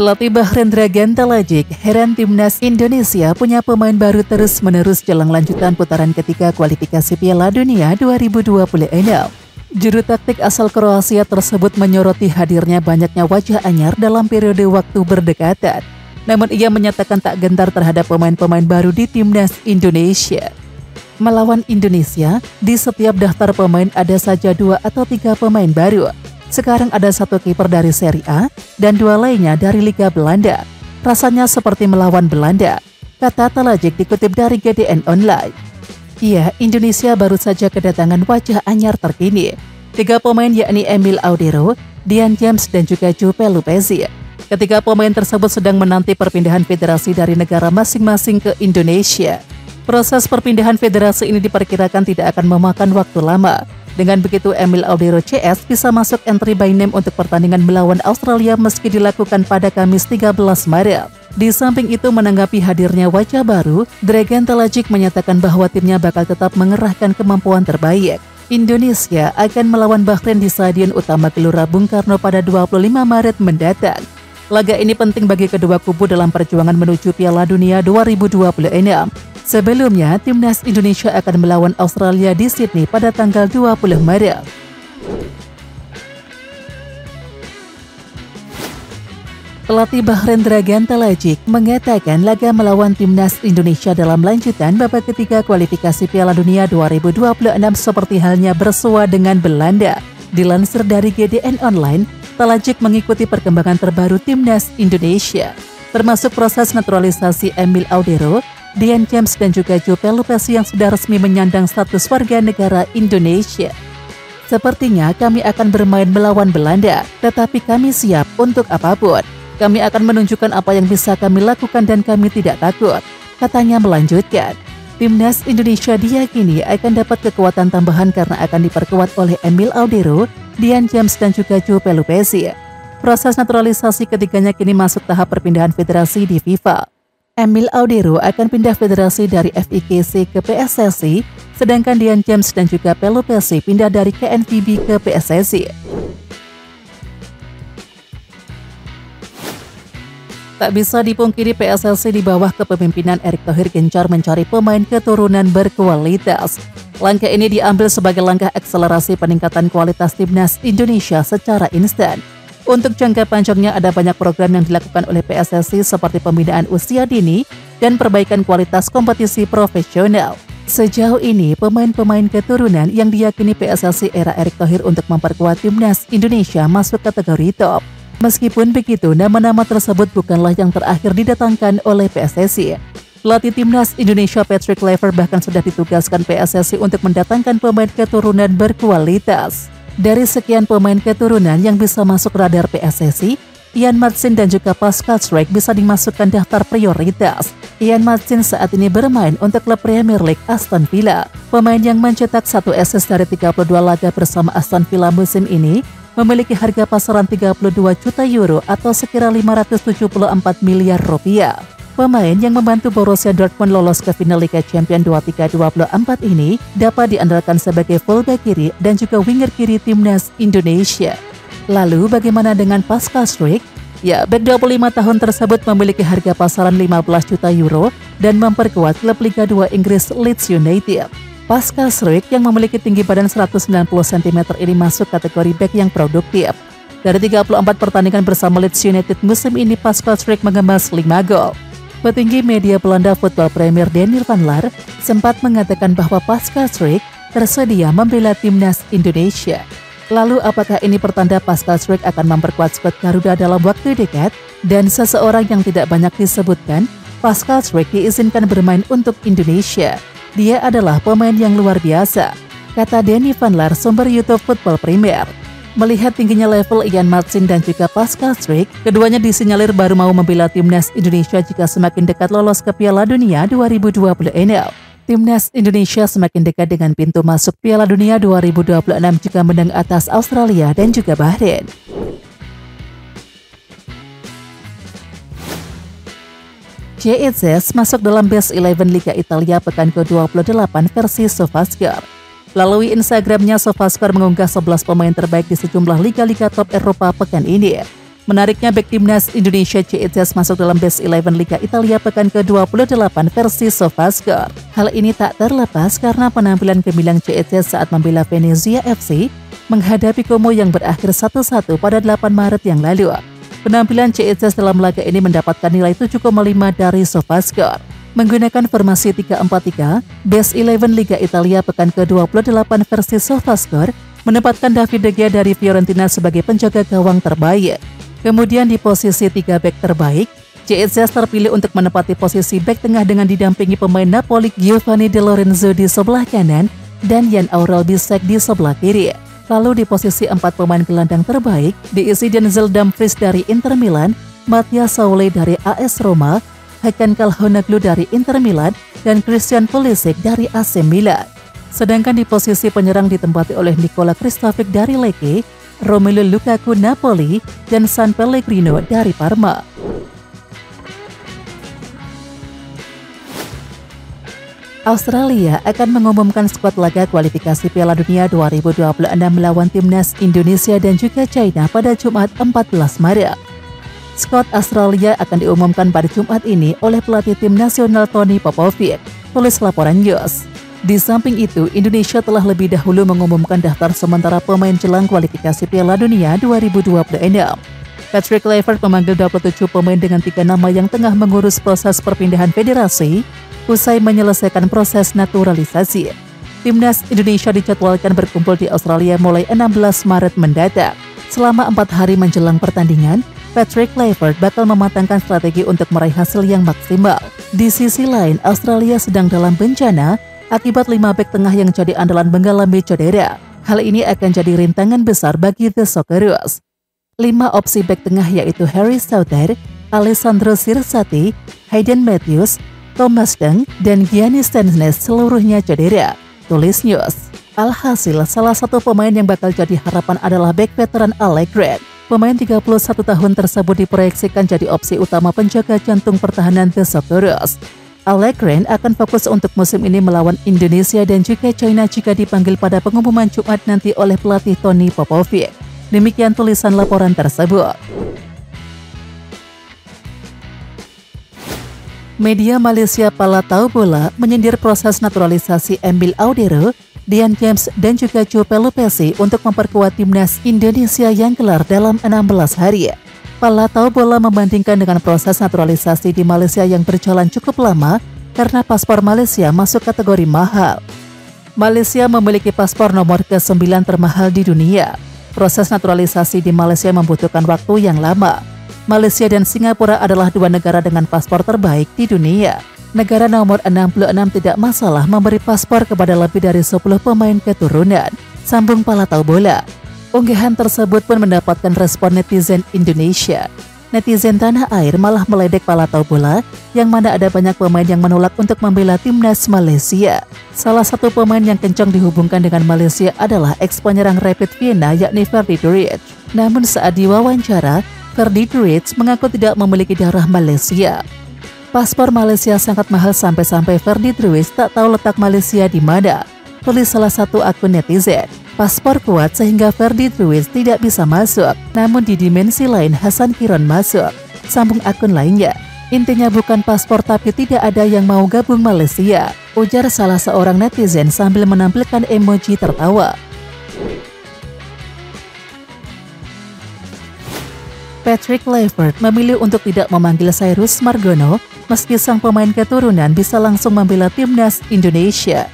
Pelatih Bahrain Dragan Talajic heran timnas Indonesia punya pemain baru terus-menerus jelang lanjutan putaran ketiga kualifikasi Piala Dunia 2026. Juru taktik asal Kroasia tersebut menyoroti hadirnya banyaknya wajah anyar dalam periode waktu berdekatan. Namun ia menyatakan tak gentar terhadap pemain-pemain baru di timnas Indonesia. Melawan Indonesia, di setiap daftar pemain ada saja 2 atau 3 pemain baru. Sekarang ada 1 kiper dari Serie A dan 2 lainnya dari Liga Belanda. Rasanya seperti melawan Belanda, kata Talajic dikutip dari GDN Online. Iya, Indonesia baru saja kedatangan wajah anyar terkini. 3 pemain yakni Emil Audero, Dian James dan juga Juppe Lopez. Ketiga pemain tersebut sedang menanti perpindahan federasi dari negara masing-masing ke Indonesia. Proses perpindahan federasi ini diperkirakan tidak akan memakan waktu lama. Dengan begitu, Emil Audero CS bisa masuk entry by name untuk pertandingan melawan Australia meski dilakukan pada Kamis 13 Maret. Di samping itu, menanggapi hadirnya wajah baru, Dragan Talajic menyatakan bahwa timnya bakal tetap mengerahkan kemampuan terbaik. Indonesia akan melawan Bahrain di Stadion Utama Gelora Bung Karno pada 25 Maret mendatang. Laga ini penting bagi kedua kubu dalam perjuangan menuju Piala Dunia 2026. Sebelumnya, timnas Indonesia akan melawan Australia di Sydney pada tanggal 20 Maret. Pelatih Bahrain Dragan Talajic mengatakan laga melawan timnas Indonesia dalam lanjutan babak ketiga kualifikasi Piala Dunia 2026 seperti halnya bersua dengan Belanda. Dilansir dari GDN Online, Talajic mengikuti perkembangan terbaru timnas Indonesia, termasuk proses naturalisasi Emil Audero, Dian James dan juga Juppe Lopez yang sudah resmi menyandang status warga negara Indonesia. Sepertinya kami akan bermain melawan Belanda, tetapi kami siap untuk apapun. Kami akan menunjukkan apa yang bisa kami lakukan dan kami tidak takut, katanya melanjutkan. Timnas Indonesia diyakini akan dapat kekuatan tambahan karena akan diperkuat oleh Emil Audero, Dian James dan juga Juppe Lopez. Proses naturalisasi ketiganya kini masuk tahap perpindahan federasi di FIFA. Emil Audero akan pindah federasi dari FIGC ke PSSI, sedangkan Dian James dan juga Juppe Lopez pindah dari KNVB ke PSSI. Tak bisa dipungkiri PSSI di bawah kepemimpinan Erick Thohir gencar mencari pemain keturunan berkualitas. Langkah ini diambil sebagai langkah akselerasi peningkatan kualitas timnas Indonesia secara instan. Untuk jangka panjangnya ada banyak program yang dilakukan oleh PSSI seperti pembinaan usia dini dan perbaikan kualitas kompetisi profesional. Sejauh ini, pemain-pemain keturunan yang diyakini PSSI era Erick Thohir untuk memperkuat timnas Indonesia masuk kategori top. Meskipun begitu, nama-nama tersebut bukanlah yang terakhir didatangkan oleh PSSI. Pelatih timnas Indonesia Patrick Kluivert bahkan sudah ditugaskan PSSI untuk mendatangkan pemain keturunan berkualitas. Dari sekian pemain keturunan yang bisa masuk radar PSSI, Ian Maatsen dan juga Pascal Struijk bisa dimasukkan daftar prioritas. Ian Maatsen saat ini bermain untuk klub Premier League Aston Villa. Pemain yang mencetak 1 assist dari 32 laga bersama Aston Villa musim ini memiliki harga pasaran 32 juta euro atau sekira 574 miliar rupiah. Pemain yang membantu Borussia Dortmund lolos ke final Liga Champions 23-24 ini dapat diandalkan sebagai fullback kiri dan juga winger kiri timnas Indonesia. Lalu bagaimana dengan Pascal Struijk? Ya, bek 25 tahun tersebut memiliki harga pasaran 15 juta euro dan memperkuat klub Liga 2 Inggris Leeds United. Pascal Struijk yang memiliki tinggi badan 190 cm ini masuk kategori bek yang produktif. Dari 34 pertandingan bersama Leeds United musim ini, Pascal Struijk mengemas 5 gol. Petinggi media Belanda Football Premier Daniel van Laar sempat mengatakan bahwa Pascal Struijk tersedia membela timnas Indonesia. Lalu apakah ini pertanda Pascal Struijk akan memperkuat skuad Garuda dalam waktu dekat? Dan seseorang yang tidak banyak disebutkan, Pascal Struijk diizinkan bermain untuk Indonesia. Dia adalah pemain yang luar biasa, kata Danny van Laar, sumber YouTube Football Premier. Melihat tingginya level Ian Maatsen dan juga Pascal Struijk, keduanya disinyalir baru mau membela timnas Indonesia jika semakin dekat lolos ke Piala Dunia 2026. Timnas Indonesia semakin dekat dengan pintu masuk Piala Dunia 2026 jika menang atas Australia dan juga Bahrain. JEZ masuk dalam Best 11 Liga Italia pekan ke-28 versi SofaScore. Melalui Instagramnya, SofaScore mengunggah 11 pemain terbaik di sejumlah liga-liga top Eropa pekan ini. Menariknya, bek timnas Indonesia CECS masuk dalam Best 11 Liga Italia pekan ke-28 versi SofaScore. Hal ini tak terlepas karena penampilan gemilang CECS saat membela Venezia FC menghadapi Como yang berakhir 1-1 pada 8 Maret yang lalu. Penampilan CECS dalam laga ini mendapatkan nilai 7,5 dari SofaScore. Menggunakan formasi 3-4-3, Best 11 Liga Italia pekan ke-28 versi SofaScore menempatkan David De Gea dari Fiorentina sebagai penjaga gawang terbaik. Kemudian di posisi 3 bek terbaik, CECS terpilih untuk menempati posisi bek tengah dengan didampingi pemain Napoli Giovanni De Lorenzo di sebelah kanan dan Jan Aurel Bisek di sebelah kiri. Lalu di posisi 4 pemain gelandang terbaik diisi Denzel Dumfries dari Inter Milan, Matthias Saulé dari AS Roma, Hakan Calhanoglu dari Inter Milan, dan Christian Pulisic dari AC Milan. Sedangkan di posisi penyerang ditempati oleh Nikola Kristovic dari Lecce, Romelu Lukaku Napoli, dan San Pellegrino dari Parma. Australia akan mengumumkan skuad laga kualifikasi Piala Dunia 2026 melawan timnas Indonesia dan juga China pada Jumat 14 Maret. Skuad Australia akan diumumkan pada Jumat ini oleh pelatih tim nasional Tony Popovic, tulis laporan News. Di samping itu, Indonesia telah lebih dahulu mengumumkan daftar sementara pemain jelang kualifikasi Piala Dunia 2026. Patrick Kluivert memanggil 27 pemain dengan 3 nama yang tengah mengurus proses perpindahan federasi usai menyelesaikan proses naturalisasi. Timnas Indonesia dijadwalkan berkumpul di Australia mulai 16 Maret mendatang. Selama 4 hari menjelang pertandingan, Patrick Kluivert bakal mematangkan strategi untuk meraih hasil yang maksimal. Di sisi lain, Australia sedang dalam bencana akibat 5 bek tengah yang jadi andalan mengalami cedera. Hal ini akan jadi rintangan besar bagi The Socceroos. 5 opsi bek tengah yaitu Harry Souther, Alessandro Sirsati, Hayden Matthews, Thomas Deng, dan Giannis Stansnes seluruhnya cedera, tulis News. Alhasil, salah satu pemain yang bakal jadi harapan adalah bek veteran Allegren. Pemain 31 tahun tersebut diproyeksikan jadi opsi utama penjaga jantung pertahanan The Socceroos. Allegren akan fokus untuk musim ini melawan Indonesia dan juga China jika dipanggil pada pengumuman Jumat nanti oleh pelatih Tony Popovic. Demikian tulisan laporan tersebut. Media Malaysia Palatau Bola menyindir proses naturalisasi Emil Audero, Dian James, dan juga Joe Pelupesi untuk memperkuat timnas Indonesia yang kelar dalam 16 hari. Palatau Bola membandingkan dengan proses naturalisasi di Malaysia yang berjalan cukup lama karena paspor Malaysia masuk kategori mahal. Malaysia memiliki paspor nomor ke-9 termahal di dunia. Proses naturalisasi di Malaysia membutuhkan waktu yang lama. Malaysia dan Singapura adalah 2 negara dengan paspor terbaik di dunia. Negara nomor 66 tidak masalah memberi paspor kepada lebih dari 10 pemain keturunan, sambung Palatau Bola. Unggahan tersebut pun mendapatkan respon netizen Indonesia. Netizen tanah air malah meledek Palatau Bola, yang mana ada banyak pemain yang menolak untuk membela timnas Malaysia. Salah satu pemain yang kencang dihubungkan dengan Malaysia adalah ex-penyerang Rapid Vienna yakni Ferdy Druij. Namun saat diwawancara, Ferdy Druij mengaku tidak memiliki darah Malaysia. Paspor Malaysia sangat mahal sampai-sampai Ferdy Druij tak tahu letak Malaysia di mana, tulis salah satu akun netizen. Paspor kuat sehingga Ferdy Druij tidak bisa masuk, namun di dimensi lain Hasan Kiron masuk, sambung akun lainnya. Intinya bukan paspor tapi tidak ada yang mau gabung Malaysia, ujar salah seorang netizen sambil menampilkan emoji tertawa. Patrick Kluivert memilih untuk tidak memanggil Cyrus Margono meski sang pemain keturunan bisa langsung membela timnas Indonesia.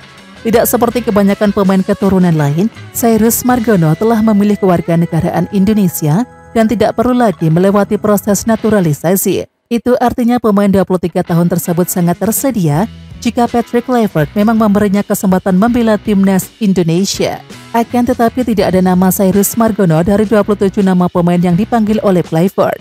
Tidak seperti kebanyakan pemain keturunan lain, Cyrus Margono telah memilih kewarganegaraan Indonesia dan tidak perlu lagi melewati proses naturalisasi. Itu artinya pemain 23 tahun tersebut sangat tersedia jika Patrick Kluivert memang memberinya kesempatan membela timnas Indonesia. Akan tetapi tidak ada nama Cyrus Margono dari 27 nama pemain yang dipanggil oleh Kluivert.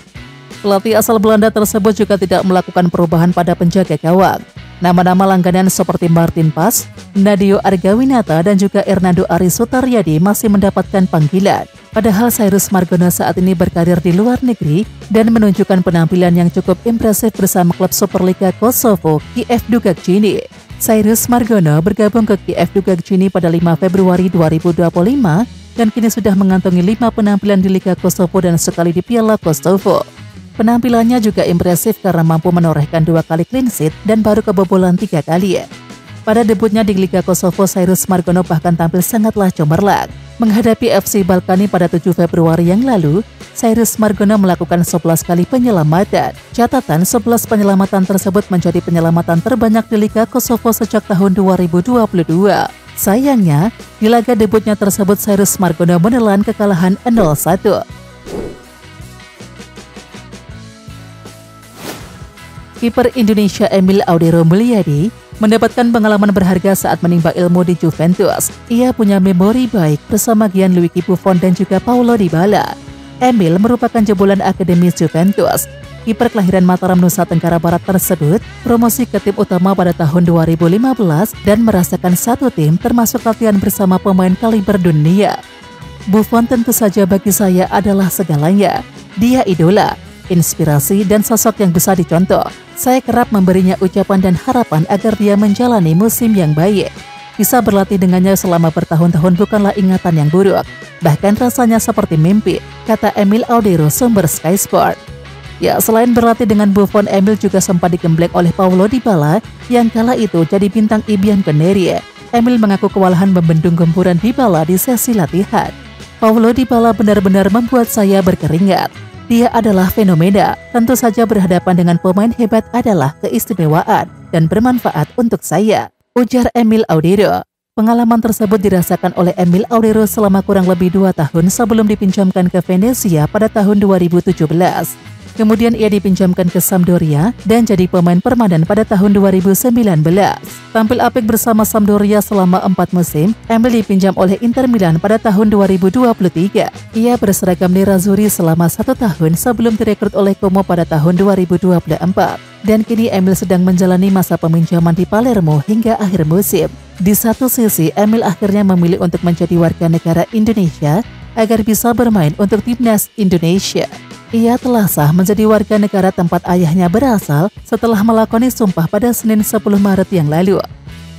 Pelatih asal Belanda tersebut juga tidak melakukan perubahan pada penjaga gawang. Nama-nama langganan seperti Martin Pas, Nadio Argawinata, dan juga Hernando Ari Sutaryadi masih mendapatkan panggilan. Padahal Cyrus Margono saat ini berkarir di luar negeri dan menunjukkan penampilan yang cukup impresif bersama klub Superliga Kosovo, KF Dugakcini. Cyrus Margono bergabung ke KF Dugakcini pada 5 Februari 2025 dan kini sudah mengantongi 5 penampilan di Liga Kosovo dan sekali di Piala Kosovo. Penampilannya juga impresif karena mampu menorehkan 2 kali clean sheet dan baru kebobolan 3 kali. Pada debutnya di Liga Kosovo, Cyrus Margono bahkan tampil sangatlah cemerlang. Menghadapi FC Balkani pada 7 Februari yang lalu, Cyrus Margono melakukan 11 kali penyelamatan. Catatan 11 penyelamatan tersebut menjadi penyelamatan terbanyak di Liga Kosovo sejak tahun 2022. Sayangnya, di laga debutnya tersebut Cyrus Margono menelan kekalahan 0-1. Kiper Indonesia Emil Audero Mulyadi mendapatkan pengalaman berharga saat menimba ilmu di Juventus. Ia punya memori baik bersama Gianluigi Buffon dan juga Paulo Dybala. Emil merupakan jebolan akademis Juventus. Kiper kelahiran Mataram, Nusa Tenggara Barat tersebut promosi ke tim utama pada tahun 2015 dan merasakan satu tim termasuk latihan bersama pemain kaliber dunia. Buffon tentu saja bagi saya adalah segalanya. Dia idola, inspirasi dan sosok yang bisa dicontoh. Saya kerap memberinya ucapan dan harapan agar dia menjalani musim yang baik. Bisa berlatih dengannya selama bertahun-tahun bukanlah ingatan yang buruk. Bahkan rasanya seperti mimpi, kata Emil Audero, sumber Sky Sport. Ya, selain berlatih dengan Buffon, Emil juga sempat digembleng oleh Paulo Dybala yang kala itu jadi bintang Ibian Canary. Emil mengaku kewalahan membendung gempuran Dybala di sesi latihan. Paulo Dybala benar-benar membuat saya berkeringat. Dia adalah fenomena, tentu saja berhadapan dengan pemain hebat adalah keistimewaan dan bermanfaat untuk saya, ujar Emil Audero. Pengalaman tersebut dirasakan oleh Emil Audero selama kurang lebih 2 tahun sebelum dipinjamkan ke Venezia pada tahun 2017. Kemudian ia dipinjamkan ke Sampdoria dan jadi pemain permanen pada tahun 2019. Tampil apik bersama Sampdoria selama 4 musim, Emil dipinjam oleh Inter Milan pada tahun 2023. Ia berseragam nerazzurri selama 1 tahun sebelum direkrut oleh Como pada tahun 2024. Dan kini Emil sedang menjalani masa peminjaman di Palermo hingga akhir musim. Di satu sisi, Emil akhirnya memilih untuk menjadi warga negara Indonesia agar bisa bermain untuk timnas Indonesia. Ia telah sah menjadi warga negara tempat ayahnya berasal setelah melakoni sumpah pada Senin 10 Maret yang lalu.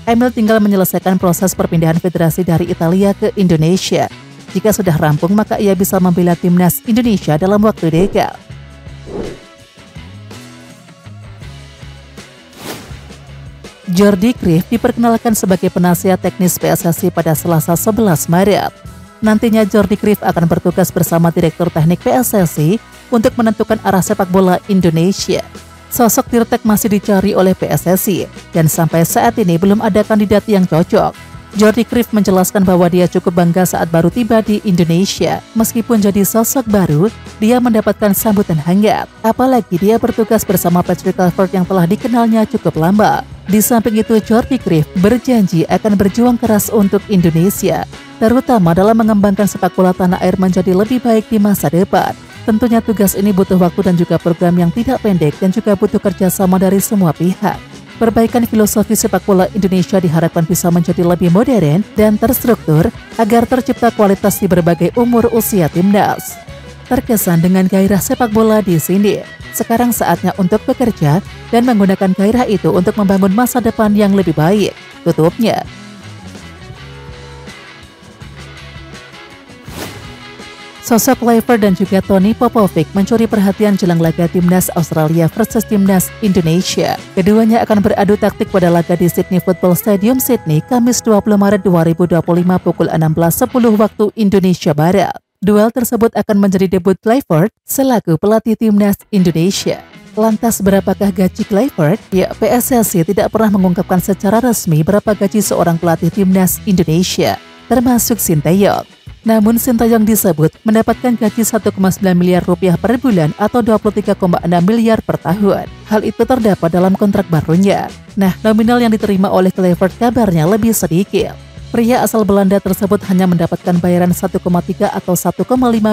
Emil tinggal menyelesaikan proses perpindahan federasi dari Italia ke Indonesia. Jika sudah rampung, maka ia bisa membela timnas Indonesia dalam waktu dekat. Jordi Cruyff diperkenalkan sebagai penasihat teknis PSSI pada Selasa 11 Maret. Nantinya Jordi Cruyff akan bertugas bersama Direktur Teknik PSSI untuk menentukan arah sepak bola Indonesia. Sosok Tirtek masih dicari oleh PSSI dan sampai saat ini belum ada kandidat yang cocok. Jordi Cruyff menjelaskan bahwa dia cukup bangga saat baru tiba di Indonesia. Meskipun jadi sosok baru, dia mendapatkan sambutan hangat. Apalagi dia bertugas bersama Patrick Kluivert yang telah dikenalnya cukup lama. Di samping itu, Jordi Cruyff berjanji akan berjuang keras untuk Indonesia, terutama dalam mengembangkan sepak bola tanah air menjadi lebih baik di masa depan. Tentunya tugas ini butuh waktu dan juga program yang tidak pendek dan juga butuh kerjasama dari semua pihak. Perbaikan filosofi sepak bola Indonesia diharapkan bisa menjadi lebih modern dan terstruktur agar tercipta kualitas di berbagai umur usia timnas. Terkesan dengan gairah sepak bola di sini. Sekarang saatnya untuk bekerja dan menggunakan gairah itu untuk membangun masa depan yang lebih baik, tutupnya. Sosok Kluivert dan juga Tony Popovic mencuri perhatian jelang laga timnas Australia versus timnas Indonesia. Keduanya akan beradu taktik pada laga di Sydney Football Stadium, Sydney, Kamis 20 Maret 2025 pukul 16.10 waktu Indonesia Barat. Duel tersebut akan menjadi debut Kluivert selaku pelatih timnas Indonesia. Lantas berapakah gaji Kluivert? Ya, PSSI tidak pernah mengungkapkan secara resmi berapa gaji seorang pelatih timnas Indonesia, termasuk Sinteyong. Namun Sinteyong disebut mendapatkan gaji 1,9 miliar rupiah per bulan atau 23,6 miliar per tahun. Hal itu terdapat dalam kontrak barunya. Nah, nominal yang diterima oleh Kluivert kabarnya lebih sedikit. Pria asal Belanda tersebut hanya mendapatkan bayaran 1,3 atau 1,5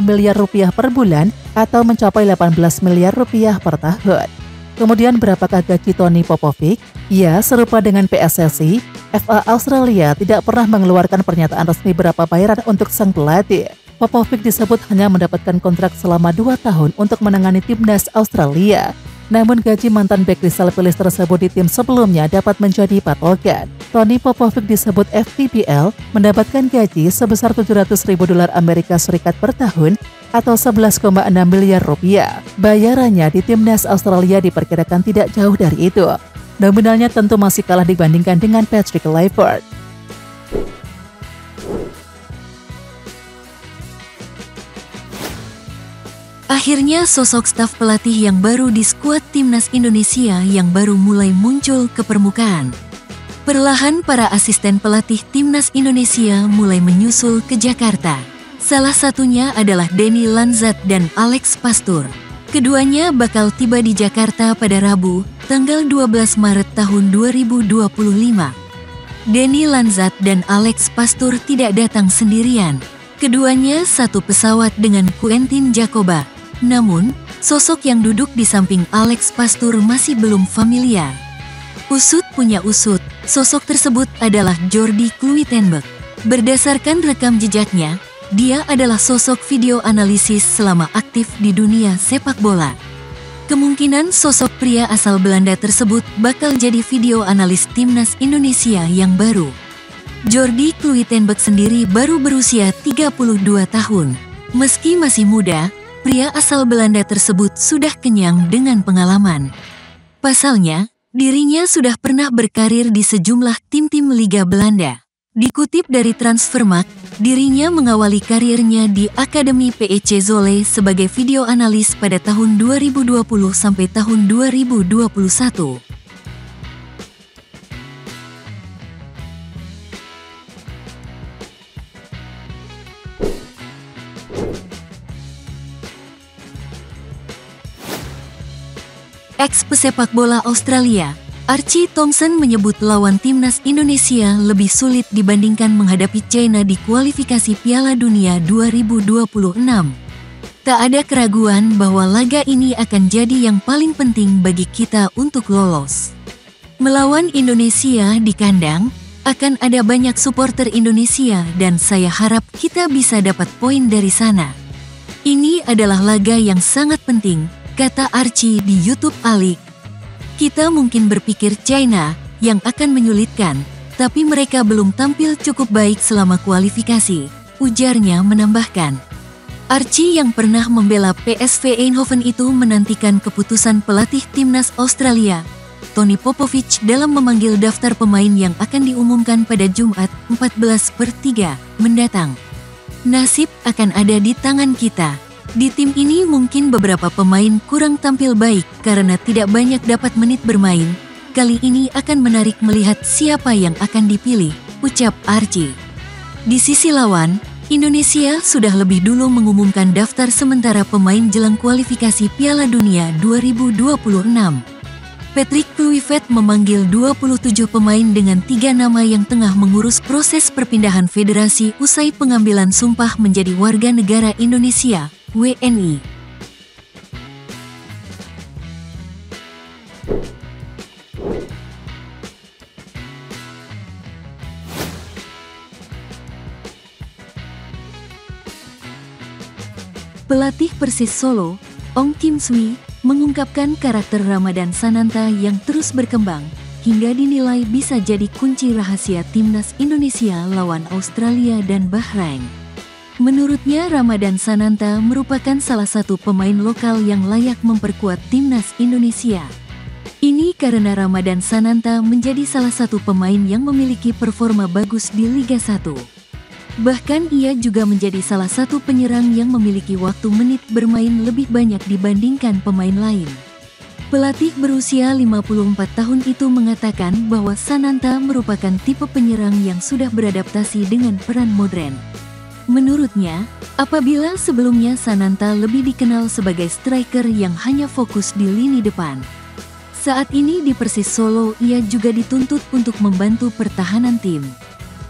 miliar rupiah per bulan atau mencapai 18 miliar rupiah per tahun. Kemudian berapakah gaji Tony Popovic? Ya, serupa dengan PSSI, FA Australia tidak pernah mengeluarkan pernyataan resmi berapa bayaran untuk sang pelatih. Popovic disebut hanya mendapatkan kontrak selama 2 tahun untuk menangani timnas Australia. Namun gaji mantan bek Crystal Palace tersebut di tim sebelumnya dapat menjadi patokan. Tony Popovic disebut FPPL mendapatkan gaji sebesar 700.000 dolar Amerika Serikat per tahun atau 11,6 miliar rupiah. Bayarannya di timnas Australia diperkirakan tidak jauh dari itu. Nominalnya tentu masih kalah dibandingkan dengan Patrick Kluivert. Akhirnya sosok staf pelatih yang baru di skuad timnas Indonesia yang baru mulai muncul ke permukaan. Perlahan para asisten pelatih timnas Indonesia mulai menyusul ke Jakarta. Salah satunya adalah Denny Lanzat dan Alex Pastur. Keduanya bakal tiba di Jakarta pada Rabu, tanggal 12 Maret tahun 2025. Denny Lanzat dan Alex Pastur tidak datang sendirian. Keduanya satu pesawat dengan Quentin Jacoba. Namun, sosok yang duduk di samping Alex Pastur masih belum familiar. Usut punya usut, sosok tersebut adalah Jordi Kluivert. Berdasarkan rekam jejaknya, dia adalah sosok video analisis selama aktif di dunia sepak bola. Kemungkinan sosok pria asal Belanda tersebut bakal jadi video analis timnas Indonesia yang baru. Jordi Kluivert sendiri baru berusia 32 tahun. Meski masih muda, pria asal Belanda tersebut sudah kenyang dengan pengalaman. Pasalnya, dirinya sudah pernah berkarir di sejumlah tim-tim Liga Belanda. Dikutip dari Transfermarkt, dirinya mengawali karirnya di Akademi PEC Zwolle sebagai video analis pada tahun 2020 sampai tahun 2021. Ex-pesepak bola Australia, Archie Thompson menyebut lawan timnas Indonesia lebih sulit dibandingkan menghadapi China di kualifikasi Piala Dunia 2026. Tak ada keraguan bahwa laga ini akan jadi yang paling penting bagi kita untuk lolos. Melawan Indonesia di kandang, akan ada banyak supporter Indonesia dan saya harap kita bisa dapat poin dari sana. Ini adalah laga yang sangat penting, kata Archie di YouTube Ali. Kita mungkin berpikir China yang akan menyulitkan, tapi mereka belum tampil cukup baik selama kualifikasi, ujarnya menambahkan. Archie yang pernah membela PSV Eindhoven itu menantikan keputusan pelatih timnas Australia, Tony Popovic dalam memanggil daftar pemain yang akan diumumkan pada Jumat 14/3 mendatang. Nasib akan ada di tangan kita. Di tim ini mungkin beberapa pemain kurang tampil baik karena tidak banyak dapat menit bermain. Kali ini akan menarik melihat siapa yang akan dipilih, ucap Archie. Di sisi lawan, Indonesia sudah lebih dulu mengumumkan daftar sementara pemain jelang kualifikasi Piala Dunia 2026. Patrick Kluivert memanggil 27 pemain dengan 3 nama yang tengah mengurus proses perpindahan federasi usai pengambilan sumpah menjadi warga negara Indonesia. WNI. Pelatih Persis Solo, Ong Kim Sui, mengungkapkan karakter Ramadan Sananta yang terus berkembang hingga dinilai bisa jadi kunci rahasia timnas Indonesia lawan Australia dan Bahrain. Menurutnya, Ramadan Sananta merupakan salah satu pemain lokal yang layak memperkuat timnas Indonesia. Ini karena Ramadan Sananta menjadi salah satu pemain yang memiliki performa bagus di Liga 1. Bahkan ia juga menjadi salah satu penyerang yang memiliki waktu menit bermain lebih banyak dibandingkan pemain lain. Pelatih berusia 54 tahun itu mengatakan bahwa Sananta merupakan tipe penyerang yang sudah beradaptasi dengan peran modern. Menurutnya, apabila sebelumnya Sananta lebih dikenal sebagai striker yang hanya fokus di lini depan, saat ini di Persis Solo ia juga dituntut untuk membantu pertahanan tim.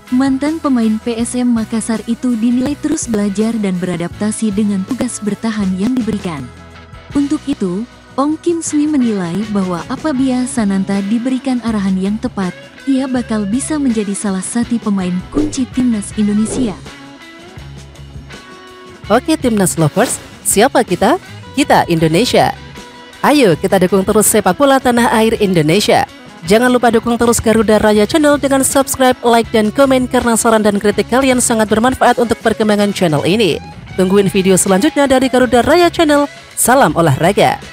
Mantan pemain PSM Makassar itu dinilai terus belajar dan beradaptasi dengan tugas bertahan yang diberikan. Untuk itu, Ong Kim Sui menilai bahwa apabila Sananta diberikan arahan yang tepat, ia bakal bisa menjadi salah satu pemain kunci timnas Indonesia. Oke Timnas Lovers, siapa kita? Kita Indonesia. Ayo kita dukung terus sepak bola tanah air Indonesia. Jangan lupa dukung terus Garuda Raya Channel dengan subscribe, like, dan komen karena saran dan kritik kalian sangat bermanfaat untuk perkembangan channel ini. Tungguin video selanjutnya dari Garuda Raya Channel. Salam olahraga.